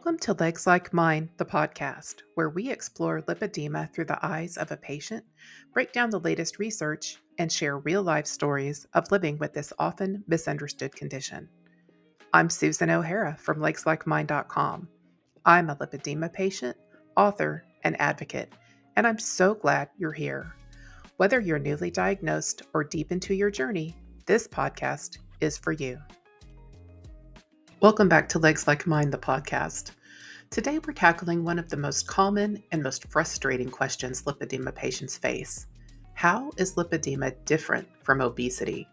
Welcome to Legs Like Mine, the podcast, where we explore lipedema through the eyes of a patient, break down the latest research, and share real life stories of living with this often misunderstood condition. I'm Susan O'Hara from LegsLikeMine.com. I'm a lipedema patient, author, and advocate, and I'm so glad you're here. Whether you're newly diagnosed or deep into your journey, this podcast is for you. Welcome back to Legs Like Mine, the podcast. Today we're tackling one of the most common and most frustrating questions lipedema patients face. How is lipedema different from obesity?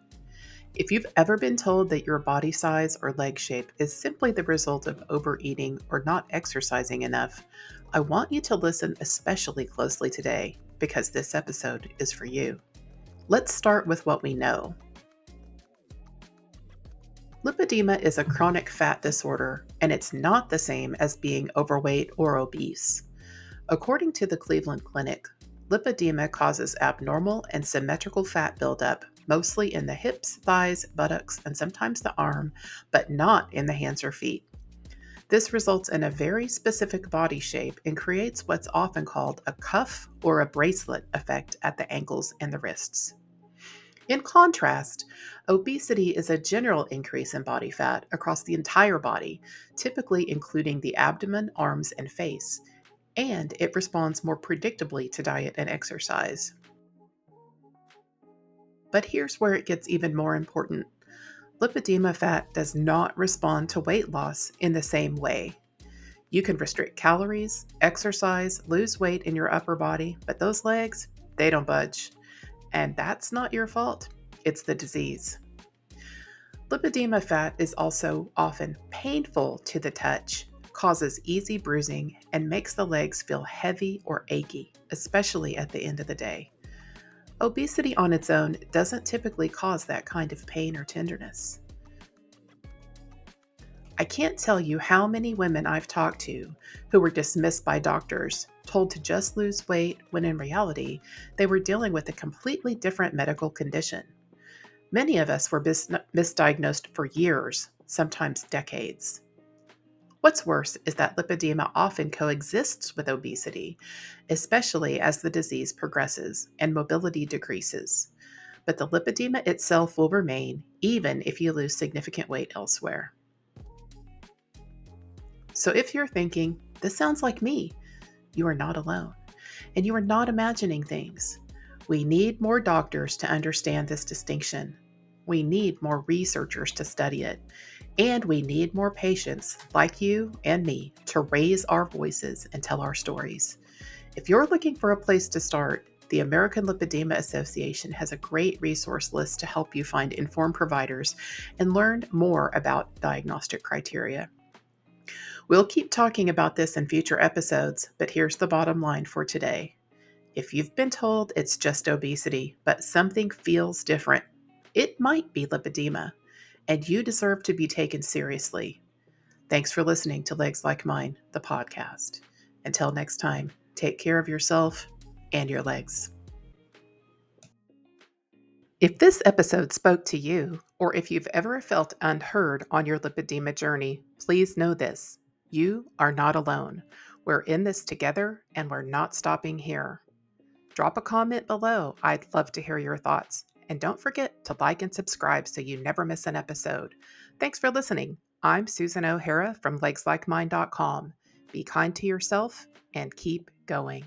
If you've ever been told that your body size or leg shape is simply the result of overeating or not exercising enough, I want you to listen especially closely today because this episode is for you. Let's start with what we know. Lipedema is a chronic fat disorder, and it's not the same as being overweight or obese. According to the Cleveland Clinic, lipedema causes abnormal and symmetrical fat buildup, mostly in the hips, thighs, buttocks, and sometimes the arm, but not in the hands or feet. This results in a very specific body shape and creates what's often called a cuff or a bracelet effect at the ankles and the wrists. In contrast, obesity is a general increase in body fat across the entire body, typically including the abdomen, arms, and face, and it responds more predictably to diet and exercise. But here's where it gets even more important. Lipedema fat does not respond to weight loss in the same way. You can restrict calories, exercise, lose weight in your upper body, but those legs, they don't budge. And that's not your fault, it's the disease. Lipedema fat is also often painful to the touch, causes easy bruising, and makes the legs feel heavy or achy, especially at the end of the day. Obesity on its own doesn't typically cause that kind of pain or tenderness. I can't tell you how many women I've talked to who were dismissed by doctors, told to just lose weight when in reality they were dealing with a completely different medical condition. Many of us were misdiagnosed for years, sometimes decades. What's worse is that lipedema often coexists with obesity, especially as the disease progresses and mobility decreases. But the lipedema itself will remain even if you lose significant weight elsewhere. So if you're thinking, this sounds like me, you are not alone, and you are not imagining things. We need more doctors to understand this distinction. We need more researchers to study it. And we need more patients like you and me to raise our voices and tell our stories. If you're looking for a place to start, the American Lipedema Association has a great resource list to help you find informed providers and learn more about diagnostic criteria. We'll keep talking about this in future episodes, but here's the bottom line for today. If you've been told it's just obesity, but something feels different, it might be lipedema, and you deserve to be taken seriously. Thanks for listening to Legs Like Mine, the podcast. Until next time, take care of yourself and your legs. If this episode spoke to you, or if you've ever felt unheard on your lipedema journey, please know this. You are not alone. We're in this together, and we're not stopping here. Drop a comment below. I'd love to hear your thoughts. And don't forget to like and subscribe so you never miss an episode. Thanks for listening. I'm Susan O'Hara from LegsLikeMine.com. Be kind to yourself and keep going.